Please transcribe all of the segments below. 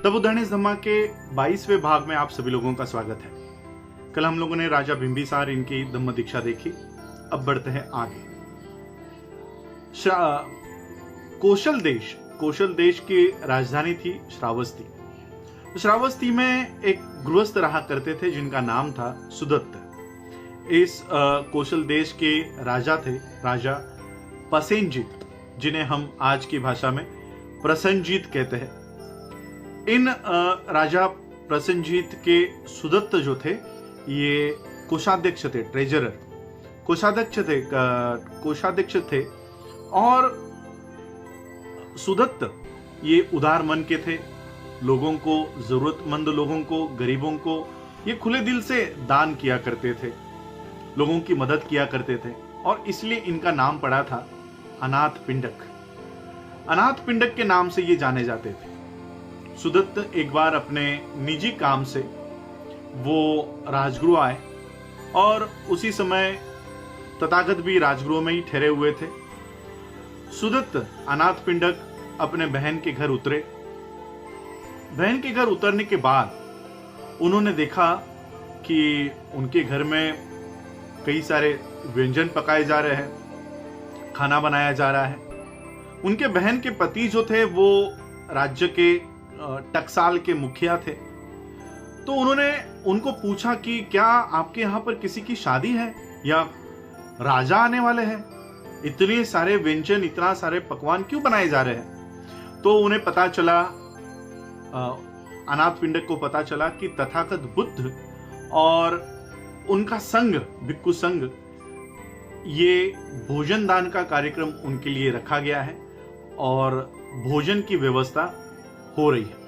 तब उद्धरणेश धम्मा के 22वें भाग में आप सभी लोगों का स्वागत है। कल हम लोगों ने राजा बिंबिसार इनकी धम्म दीक्षा देखी। अब बढ़ते हैं आगे। कौशल देश की राजधानी थी श्रावस्ती। श्रावस्ती में एक गृहस्थ रहा करते थे जिनका नाम था सुदत्त। इस कौशल देश के राजा थे राजा पसेनजीत, जिन्हें हम आज की भाषा में प्रसेनजीत कहते हैं। इन राजा प्रसेनजीत के सुदत्त जो थे ये कोषाध्यक्ष थे, ट्रेजरर कोषाध्यक्ष थे। और सुदत्त ये उदार मन के थे। लोगों को, जरूरतमंद लोगों को, गरीबों को ये खुले दिल से दान किया करते थे, लोगों की मदद किया करते थे। और इसलिए इनका नाम पड़ा था अनाथ पिंडक। अनाथ पिंडक के नाम से ये जाने जाते थे। सुदत्त एक बार अपने निजी काम से वो राजगृह आए और उसी समय तथागत भी राजगृह में ही ठहरे हुए थे। सुदत्त अनाथ पिंडक अपने बहन के घर उतरे। बहन के घर उतरने के बाद उन्होंने देखा कि उनके घर में कई सारे व्यंजन पकाए जा रहे हैं, खाना बनाया जा रहा है। उनके बहन के पति जो थे वो राज्य के टकसाल के मुखिया थे। तो उन्होंने उनको पूछा कि क्या आपके यहाँ पर किसी की शादी है या राजा आने वाले हैं? इतने सारे व्यंजन, इतना सारे पकवान क्यों बनाए जा रहे हैं? तो उन्हें पता चला, अनाथ पिंडक को पता चला कि तथागत बुद्ध और उनका संघ, भिक्खु संघ, ये भोजन दान का कार्यक्रम उनके लिए रखा गया है और भोजन की व्यवस्था हो रही है।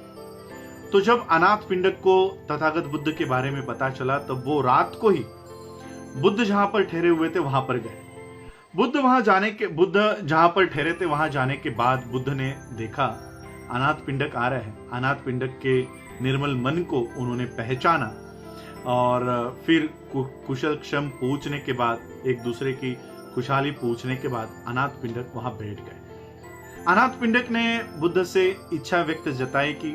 तो जब अनाथ पिंडक को तथागत बुद्ध के बारे में पता चला तब वो रात को ही बुद्ध जहां पर ठहरे हुए थे वहां पर गए। बुद्ध जहां पर ठहरे थे वहां जाने के बाद बुद्ध ने देखा अनाथ पिंडक आ रहे हैं। अनाथ पिंडक के निर्मल मन को उन्होंने पहचाना और फिर कुशल क्षम पूछने के बाद, एक दूसरे की खुशहाली पूछने के बाद अनाथ पिंडक वहां बैठ गए। अनाथ पिंडक ने बुद्ध से इच्छा व्यक्त जताई कि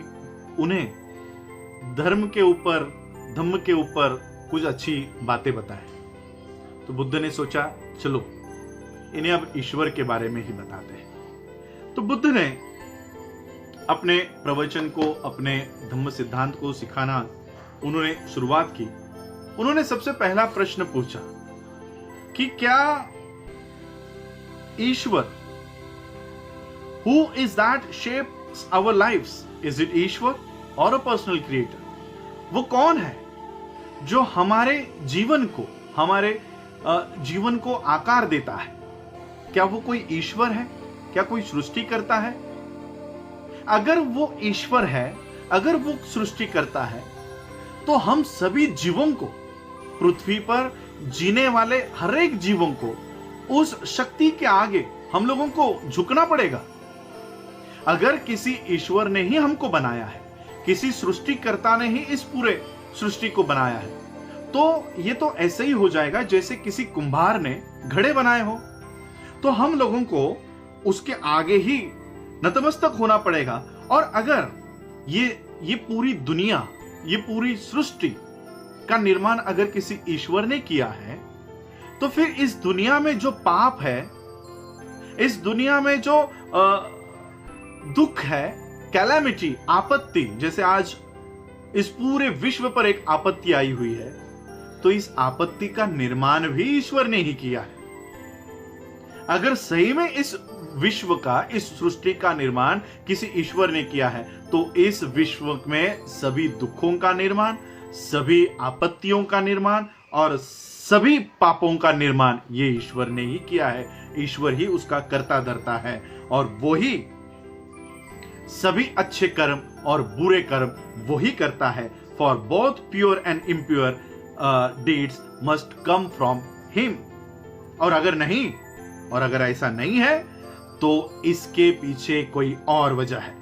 उन्हें धर्म के ऊपर, धम्म के ऊपर कुछ अच्छी बातें बताए। तो बुद्ध ने सोचा चलो इन्हें अब ईश्वर के बारे में ही बताते हैं। तो बुद्ध ने अपने प्रवचन को, अपने धम्म सिद्धांत को सिखाना उन्होंने शुरुआत की। उन्होंने सबसे पहला प्रश्न पूछा कि क्या ईश्वर, who is that shapes our lives? Is it Ishwar or a personal creator? वो कौन है जो हमारे जीवन को आकार देता है? क्या वो कोई ईश्वर है? क्या कोई सृष्टि करता है? अगर वो ईश्वर है, अगर वो सृष्टि करता है, तो हम सभी जीवों को, पृथ्वी पर जीने वाले हर एक जीवों को उस शक्ति के आगे हम लोगों को झुकना पड़ेगा। अगर किसी ईश्वर ने ही हमको बनाया है, किसी सृष्टिकर्ता ने ही इस पूरे सृष्टि को बनाया है, तो ये तो ऐसे ही हो जाएगा जैसे किसी कुंभार ने घड़े बनाए हो। तो हम लोगों को उसके आगे ही नतमस्तक होना पड़ेगा। और अगर ये पूरी दुनिया, ये पूरी सृष्टि का निर्माण अगर किसी ईश्वर ने किया है, तो फिर इस दुनिया में जो पाप है, इस दुनिया में जो दुख है, कैलेमिटी, आपत्ति, जैसे आज इस पूरे विश्व पर एक आपत्ति आई हुई है, तो इस आपत्ति का निर्माण भी ईश्वर ने ही किया है। अगर सही में इस विश्व का, इस सृष्टि का निर्माण किसी ईश्वर ने किया है, तो इस विश्व में सभी दुखों का निर्माण, सभी आपत्तियों का निर्माण और सभी पापों का निर्माण ये ईश्वर ने ही किया है। ईश्वर ही उसका कर्ता धर्ता है और वो ही सभी अच्छे कर्म और बुरे कर्म वो ही करता है। For both pure and impure deeds must come from him. और अगर ऐसा नहीं है तो इसके पीछे कोई और वजह है,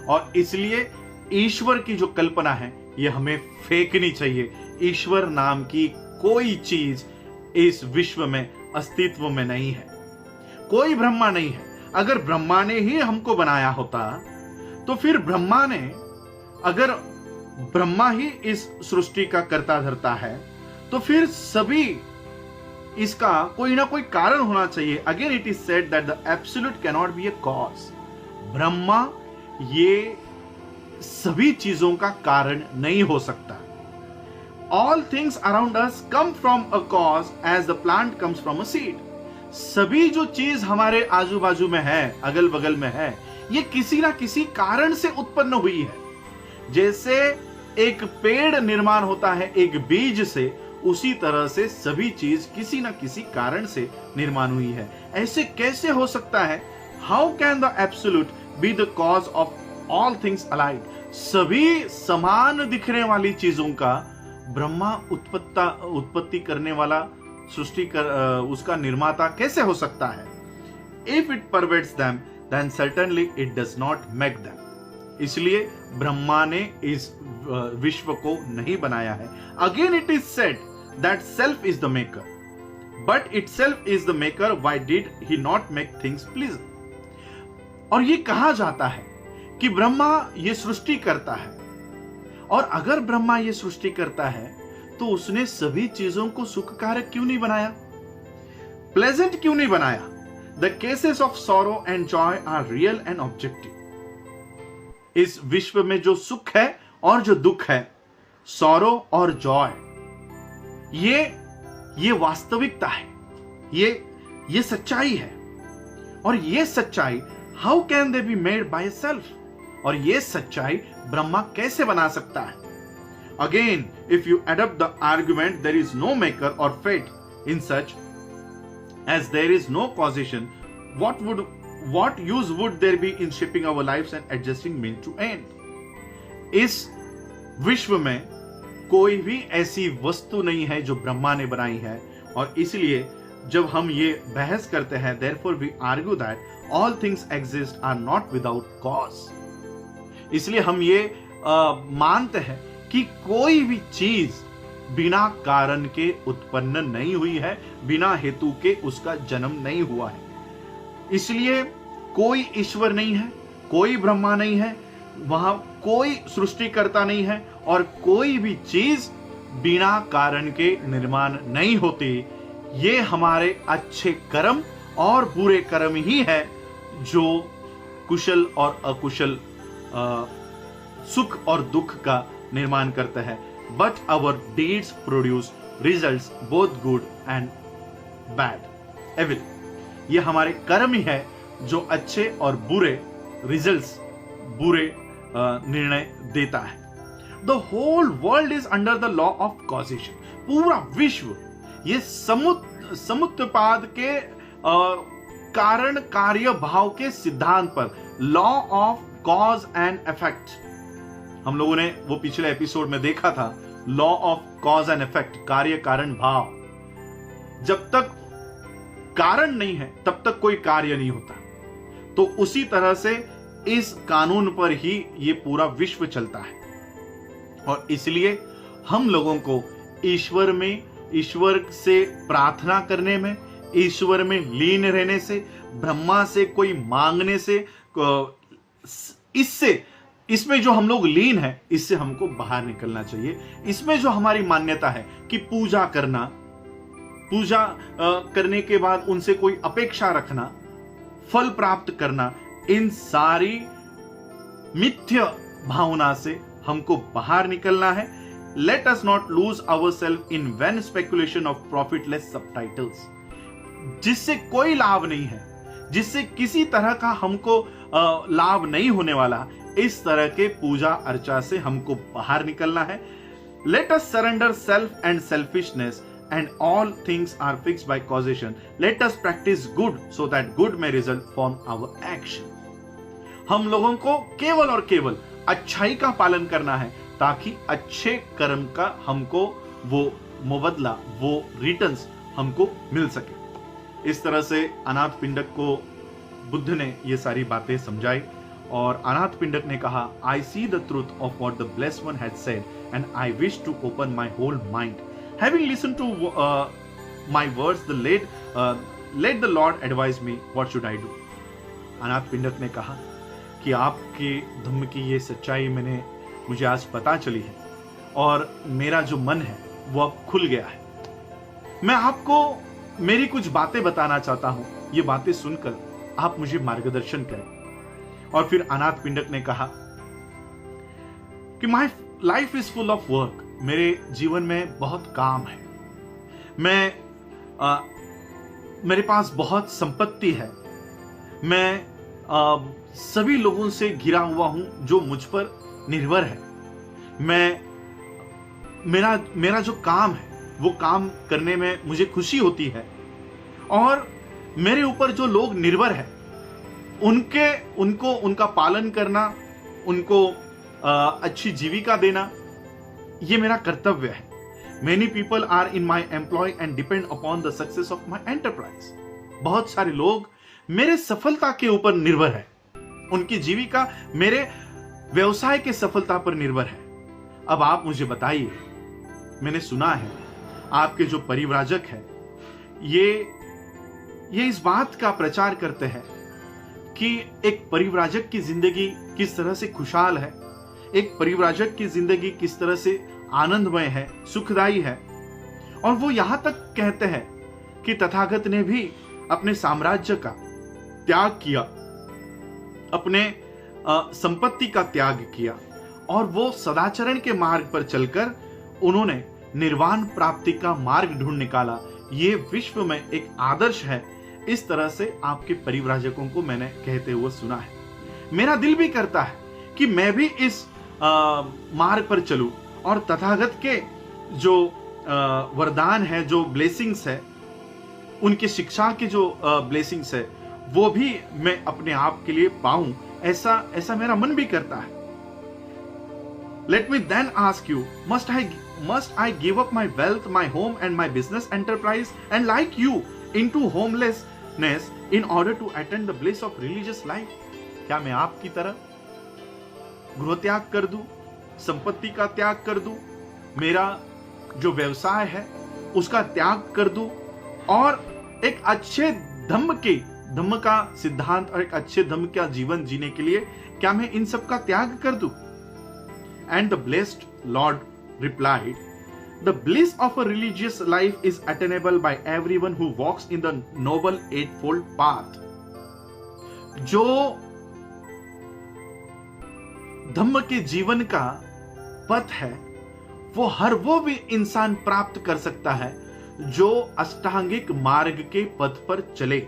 और इसलिए ईश्वर की जो कल्पना है ये हमें फेंकनी चाहिए। ईश्वर नाम की कोई चीज इस विश्व में अस्तित्व में नहीं है। कोई ब्रह्मा नहीं है। अगर ब्रह्मा ने ही हमको बनाया होता तो फिर ब्रह्मा ने, अगर ब्रह्मा ही इस सृष्टि का कर्ता धर्ता है, तो फिर सभी इसका कोई ना कोई कारण होना चाहिए. Again it is said that the absolute can not be a cause. Brahma ये सभी चीजों का कारण नहीं हो सकता. All things around us come from a cause as the plant comes from a seed. सभी जो चीज हमारे आजू बाजू में है, अगल बगल में है, ये किसी ना किसी कारण से उत्पन्न हुई है. जैसे एक पेड़ निर्माण होता है एक बीज से, उसी तरह से सभी चीज किसी ना किसी कारण से निर्माण हुई है. ऐसे कैसे हो सकता है? How can the absolute be the cause of all things alike. सभी समान दिखने वाली चीजों का ब्रह्मा उत्पत्ति करने वाला, सृष्टि कर उसका निर्माता कैसे हो सकता है? If it pervades them then certainly it does not make them. इसलिए ब्रह्मा ने इस विश्व को नहीं बनाया है. Again it is said that self is the maker, but itself is the maker. Why did he not make things please. और ये कहा जाता है कि ब्रह्मा ये सृष्टि करता है, और अगर ब्रह्मा ये सृष्टि करता है तो उसने सभी चीजों को सुखकारक क्यों नहीं बनाया, प्लेजेंट क्यों नहीं बनाया? The causes of sorrow and joy are real and objective. इस विश्व में जो सुख है और जो दुख है, सॉरो और जॉय, ये वास्तविकता है, ये सच्चाई है. और ये सच्चाई how can they be made by self. और ये सच्चाई ब्रह्मा कैसे बना सकता है? Again if you adapt the argument there is no maker और fate in such as there is no causation, what use would there be in shaping our lives and adjusting means to end. इस विश्व में कोई भी ऐसी वस्तु नहीं है जो ब्रह्मा ने बनाई है. और इसलिए जब हम ये बहस करते हैं, therefore we argue that all things exist are not without cause. इसलिए हम ये मानते हैं कि कोई भी चीज बिना कारण के उत्पन्न नहीं हुई है, बिना हेतु के उसका जन्म नहीं हुआ है. इसलिए कोई ईश्वर नहीं है, कोई ब्रह्मा नहीं है, वहां कोई सृष्टिकर्ता नहीं है, और कोई भी चीज बिना कारण के निर्माण नहीं होती. ये हमारे अच्छे कर्म और बुरे कर्म ही है जो कुशल और अकुशल, सुख और दुख का निर्माण करता है. But our deeds produce results both good and bad, evil. ये हमारे कर्म ही है जो अच्छे और बुरे रिजल्ट्स, बुरे निर्णय देता है. The whole world is under the law of causation. पूरा विश्व ये समुत्पाद के कारण कार्य भाव के सिद्धांत पर, law of cause and effect. हम लोगों ने वो पिछले एपिसोड में देखा था, law of cause and effect, कार्य कारण भाव. जब तक कारण नहीं है तब तक कोई कार्य नहीं होता. तो उसी तरह से इस कानून पर ही ये पूरा विश्व चलता है. और इसलिए हम लोगों को ईश्वर में, ईश्वर से प्रार्थना करने में, ईश्वर में लीन रहने से, ब्रह्मा से कोई मांगने से, इसमें जो हम लोग लीन है, इससे हमको बाहर निकलना चाहिए. इसमें जो हमारी मान्यता है कि पूजा करना, पूजा करने के बाद उनसे कोई अपेक्षा रखना, फल प्राप्त करना, इन सारी मिथ्या भावना से हमको बाहर निकलना है. Let us not lose ourselves in vain speculation of profitless subtleties, जिससे कोई लाभ नहीं है, जिससे किसी तरह का हमको लाभ नहीं होने वाला. इस तरह के पूजा अर्चा से हमको बाहर निकलना है. Let us surrender self and selfishness and all things are fixed by causation. Let us practice good so that good may result from our action. हम लोगों को केवल और केवल अच्छाई का पालन करना है ताकि अच्छे कर्म का हमको वो मुबदला, वो रिटर्न्स हमको मिल सके. इस तरह से अनाथ पिंडक को बुद्ध ने ये सारी बातें समझाई. और अनाथ पिंडक ने कहा, I see the truth of what the blessed one had said and I wish to open my whole mind. Having listened to my words, let the Lord advise me what should I do. अनाथ पिंडक ने कहा कि आपके धम्म की ये सच्चाई मुझे आज पता चली है और मेरा जो मन है वो अब खुल गया है। मैं आपको मेरी कुछ बातें बताना चाहता हूं, ये बातें सुनकर आप मुझे मार्गदर्शन करें। और फिर अनाथ पिंडक ने कहा कि my life is full of work, मेरे जीवन में बहुत काम है, मेरे पास बहुत संपत्ति है, मैं सभी लोगों से घिरा हुआ हूं जो मुझ पर निर्भर है, मेरा जो काम है वो काम करने में मुझे खुशी होती है, और मेरे ऊपर जो लोग निर्भर है उनका पालन करना, उनको अच्छी जीविका देना, ये मेरा कर्तव्य है। Many people are in my employ and depend upon the success of my enterprise. बहुत सारे लोग मेरे सफलता के ऊपर निर्भर है, उनकी जीविका मेरे व्यवसाय के सफलता पर निर्भर है। अब आप मुझे बताइए, मैंने सुना है आपके जो परिव्राजक है ये इस बात का प्रचार करते हैं कि एक परिव्राजक की जिंदगी किस तरह से खुशहाल है, एक परिव्राजक की जिंदगी किस तरह से आनंदमय है, सुखदायी है। और वो यहां तक कहते हैं कि तथागत ने भी अपने साम्राज्य का त्याग किया, अपने संपत्ति का त्याग किया, और वो सदाचरण के मार्ग पर चलकर उन्होंने निर्वाण प्राप्ति का मार्ग ढूंढ निकाला। ये विश्व में एक आदर्श है। इस तरह से आपके परिव्राजकों को मैंने कहते हुए सुना है। मेरा दिल भी करता है कि मैं भी इस मार्ग पर चलूं और तथागत के जो वरदान है, जो ब्लेसिंग्स है, उनकी शिक्षा के जो ब्लेसिंग्स है, वो भी मैं अपने आप के लिए पाऊं, ऐसा मेरा मन भी करता है। Let me then ask you, must I give up my wealth, my home and my business enterprise and like you into homelessness in order to attain the bliss of religious life? क्या मैं आपकी तरह गृह त्याग कर दूं, संपत्ति का त्याग कर दूं, मेरा जो व्यवसाय है उसका त्याग कर दूं, और एक अच्छे धम्म का सिद्धांत और एक अच्छे धम्म का जीवन जीने के लिए क्या मैं इन सब का त्याग कर दूं? And the blessed Lord replied, the bliss of a religious life is attainable by everyone who walks in the noble eightfold path. जो धम्म के जीवन का पथ है वो हर वो भी इंसान प्राप्त कर सकता है जो अष्टांगिक मार्ग के पथ पर चले।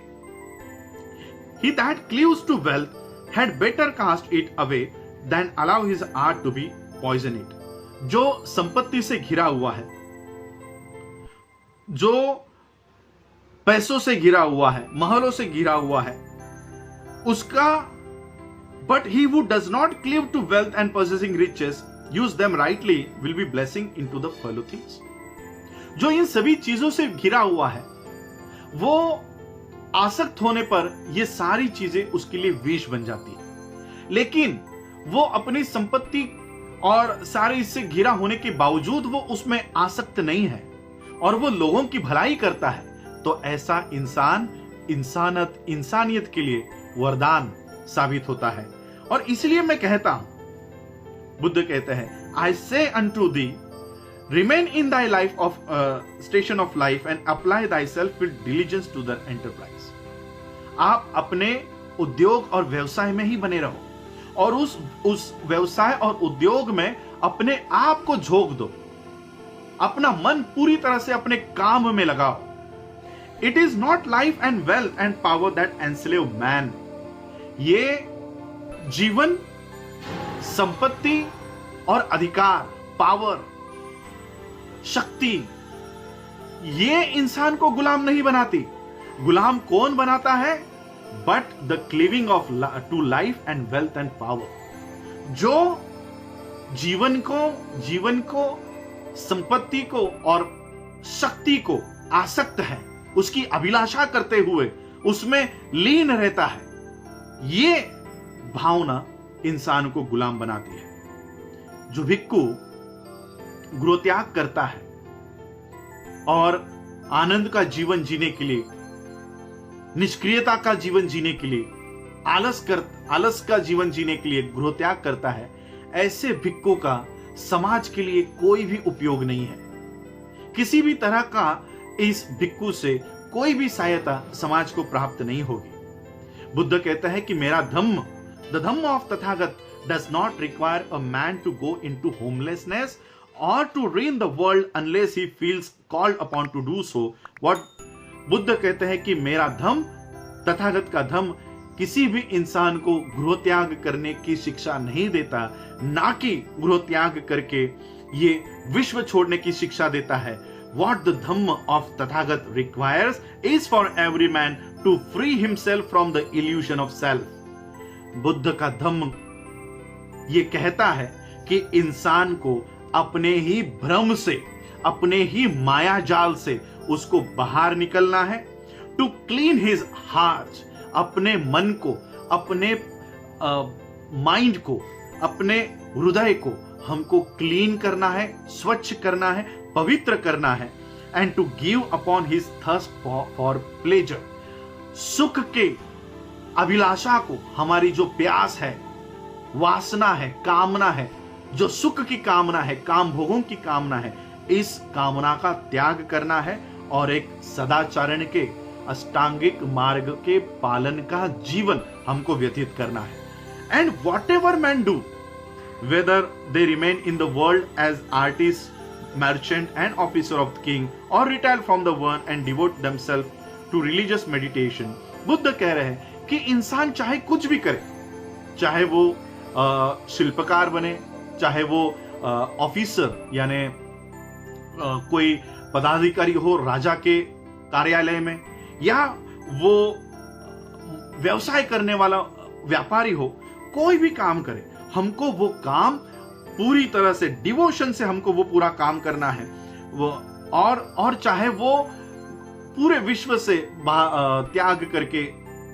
He that cleaves to wealth had better cast it away than allow his heart to be poison it. जो संपत्ति से घिरा हुआ है, जो पैसों से घिरा हुआ है, महलों से घिरा हुआ है, उसका but he who does not cleave to wealth and possessing riches use them rightly will be blessing into the fellow things. जो इन सभी चीजों से घिरा हुआ है वो आसक्त होने पर ये सारी चीजें उसके लिए विष बन जाती है, लेकिन वो अपनी संपत्ति और सारे इससे घिरा होने के बावजूद वो उसमें आसक्त नहीं है और वो लोगों की भलाई करता है, तो ऐसा इंसान इंसानियत के लिए वरदान साबित होता है। और इसलिए मैं कहता हूं, बुद्ध कहते हैं, I say unto thee remain in thy life of station of life and apply thy self with diligence to the enterprise. आप अपने उद्योग और व्यवसाय में ही बने रहो और उस व्यवसाय और उद्योग में अपने आप को झोंक दो, अपना मन पूरी तरह से अपने काम में लगाओ। It is not life and wealth and power that enslave man. ये जीवन, संपत्ति और अधिकार, पावर, शक्ति, ये इंसान को गुलाम नहीं बनाती। गुलाम कौन बनाता है? But the cleaving of to life and wealth and power. जो जीवन को संपत्ति को और शक्ति को आसक्त है, उसकी अभिलाषा करते हुए उसमें लीन रहता है, ये भावना इंसान को गुलाम बनाती है। जो भिक्खु गृह त्याग करता है और आनंद का जीवन जीने के लिए, निष्क्रियता का जीवन जीने के लिए आलस का जीवन जीने के लिए गृह त्याग करता है, ऐसे भिक्खु का समाज के लिए कोई भी उपयोग नहीं है। किसी भी तरह का इस भिक्खु से कोई भी सहायता समाज को प्राप्त नहीं होगी। बुद्ध कहता है कि मेरा Dhamma, the Dhamma of Tathagata does not require a man to go into homelessness or to reign the world unless he feels called upon to do so. What Buddha कहते हैं कि मेरा धम्म, तथागत का धम्म किसी भी इंसान को गृह त्याग करने की शिक्षा नहीं देता, ना कि गृह त्याग करके ये विश्व छोड़ने की शिक्षा देता है। What the Dhamma of Tathagat requires is for every man to free himself from the illusion of self. Buddha का धम्म ये कहता है कि इंसान को अपने ही भ्रम से, अपने ही माया जाल से उसको बाहर निकलना है। टू क्लीन हिज हार्ट, अपने मन को, अपने माइंड को, अपने हृदय को हमको क्लीन करना है, स्वच्छ करना है, पवित्र करना है। And to give upon his thirst for pleasure, सुख के अभिलाषा को, हमारी जो प्यास है, वासना है, कामना है, जो सुख की कामना है, काम भोगों की कामना है, इस कामना का त्याग करना है और एक सदाचरण के अष्टांगिक मार्ग के पालन का जीवन हमको व्यतीत करना है। And what ever man do, whether they remain in the world as artists, merchant and officer of the king, or retire from the one and devote themselves to religious meditation. Buddha कह रहे हैं कि इंसान चाहे कुछ भी करे, चाहे वो शिल्पकार बने, चाहे वो ऑफिसर यानी कोई पदाधिकारी हो राजा के कार्यालय में, या वो व्यवसाय करने वाला व्यापारी हो, कोई भी काम करे, हमको वो काम पूरी तरह से डिवोशन से हमको वो पूरा काम करना है। वो और चाहे वो पूरे विश्व से त्याग करके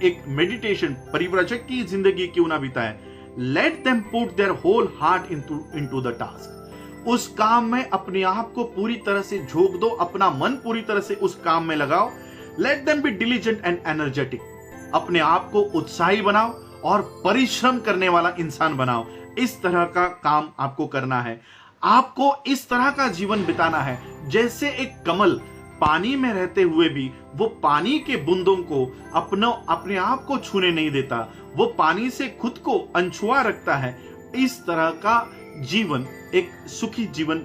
एक मेडिटेशन, परिव्राजक की जिंदगी क्यों ना बिताए। Let them put their whole heart into the task, उस काम में अपने आप को पूरी तरह से झोंक दो, अपना मन पूरी तरह से उस काम में लगाओ। Let them be diligent and energetic, अपने आप को उत्साही बनाओ और परिश्रम करने वाला इंसान बनाओ। इस तरह का काम आपको करना है। आपको इस तरह का जीवन बिताना है जैसे एक कमल पानी में रहते हुए भी वो पानी के बूंदों को अपने आप को छूने नहीं देता, वो पानी से खुद को अनछुआ रखता है। इस तरह का जीवन, एक सुखी जीवन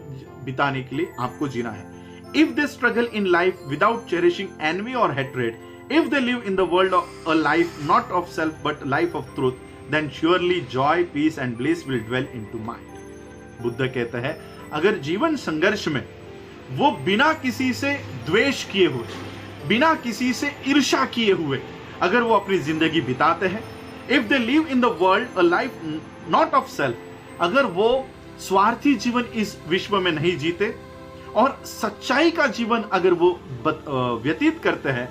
बिताने के लिए आपको जीना है। If they struggle in life without cherishing envy और hatred, if they live in the world a life not of self but life of truth, then surely joy, peace and bliss will dwell into mind. Buddha कहता है अगर जीवन संघर्ष में वो बिना किसी से द्वेष किए हुए, बिना किसी से ईर्ष्या किए हुए अगर वो अपनी जिंदगी बिताते हैं, if they live in the world a life not of self, अगर वो स्वार्थी जीवन इस विश्व में नहीं जीते और सच्चाई का जीवन अगर वो व्यतीत करते हैं,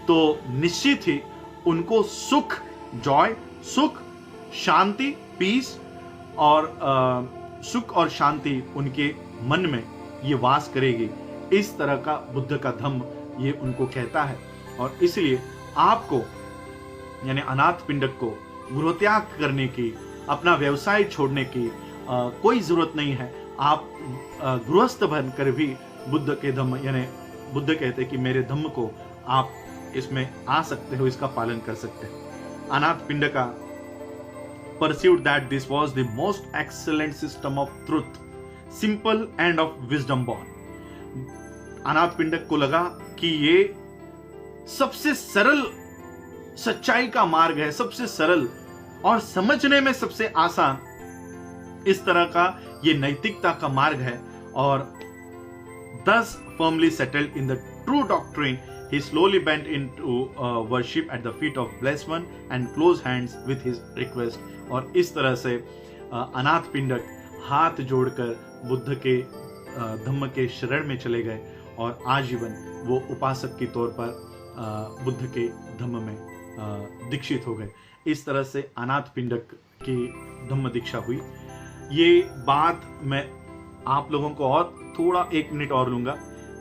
तो निश्चित ही उनको सुख, जॉय, सुख, शांति, पीस और सुख और शांति उनके मन में ये वास करेगी। इस तरह का बुद्ध का धम्म ये उनको कहता है। और इसलिए आपको यानी अनाथ पिंडक को गृहत्याग करने की, अपना व्यवसाय छोड़ने की कोई जरूरत नहीं है। आप गृहस्थ बनकर भी बुद्ध के धम्म यानी बुद्ध कहते हैं कि मेरे धम्म को आप इसमें आ सकते हो, इसका पालन कर सकते हैं। अनाथ पिंडका perceived that this was the most excellent system of truth, simple and of wisdom born. अनाथ पिंडक को लगा कि ये सबसे सरल सच्चाई का मार्ग है, सबसे सरल और समझने में सबसे आसान इस तरह का ये नैतिकता का मार्ग है। और thus firmly settled in the true doctrine, he slowly bent into worship at the feet of blessed one and closed hands with his request. और इस तरह से अनाथ पिंडक हाथ जोड़कर बुद्ध के धम्म के शरण में चले गए और आजीवन वो उपासक के तौर पर बुद्ध के धम्म में दीक्षित हो गए। इस तरह से अनाथ पिंडक की धम्म दीक्षा हुई। ये बात मैं आप लोगों को और थोड़ा 1 मिनट और लूंगा।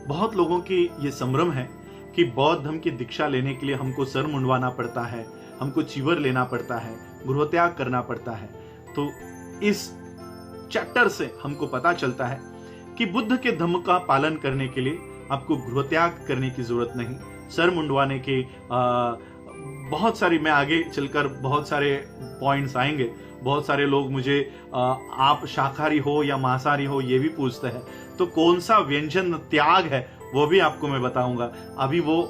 बहुत लोगों की ये संभ्रम है कि बौद्ध धर्म की दीक्षा लेने के लिए हमको सर मुंडवाना पड़ता है, हमको चीवर लेना पड़ता है, गृह त्याग करना पड़ता है। तो इस चैप्टर से हमको पता चलता है कि बुद्ध के धम्म का पालन करने के लिए आपको गृह त्याग करने की जरूरत नहीं, सर मुंडवाने के बहुत सारी, मैं आगे चलकर बहुत सारे पॉइंट्स आएंगे। बहुत सारे लोग मुझे आप शाकाहारी हो या मांसाहारी हो ये भी पूछते हैं, तो कौन सा व्यंजन त्याग है वो भी आपको मैं बताऊंगा। अभी वो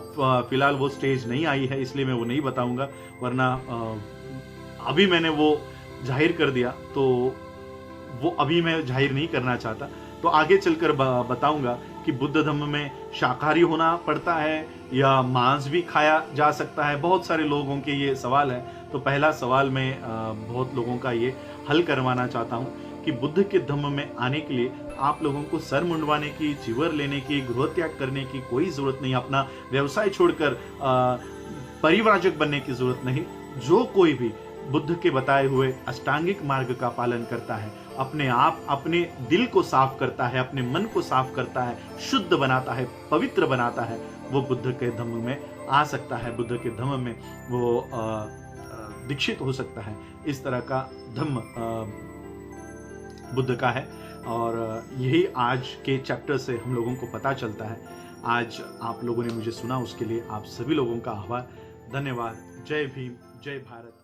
फिलहाल वो स्टेज नहीं आई है, इसलिए मैं वो नहीं बताऊंगा, वरना अभी मैंने वो जाहिर कर दिया तो वो अभी मैं जाहिर नहीं करना चाहता। तो आगे चलकर बताऊंगा कि बुद्ध धम्म में शाकाहारी होना पड़ता है या मांस भी खाया जा सकता है। बहुत सारे लोगों के ये सवाल है, तो पहला सवाल मैं बहुत लोगों का ये हल करवाना चाहता हूँ कि बुद्ध के धम्म में आने के लिए आप लोगों को सर मुंडवाने की, चीवर लेने की, गृह त्याग करने की कोई जरूरत नहीं, अपना व्यवसाय छोड़कर परिव्राजक बनने की जरूरत नहीं। जो कोई भी बुद्ध के बताए हुए अष्टांगिक मार्ग का पालन करता है, अपने आप अपने दिल को साफ करता है, अपने मन को साफ करता है, शुद्ध बनाता है, पवित्र बनाता है, वो बुद्ध के धम्म में आ सकता है, बुद्ध के धम्म में वो दीक्षित हो सकता है। इस तरह का धम्म बुद्ध का है और यही आज के चैप्टर से हम लोगों को पता चलता है। आज आप लोगों ने मुझे सुना, उसके लिए आप सभी लोगों का आभार, धन्यवाद। जय भीम, जय भारत।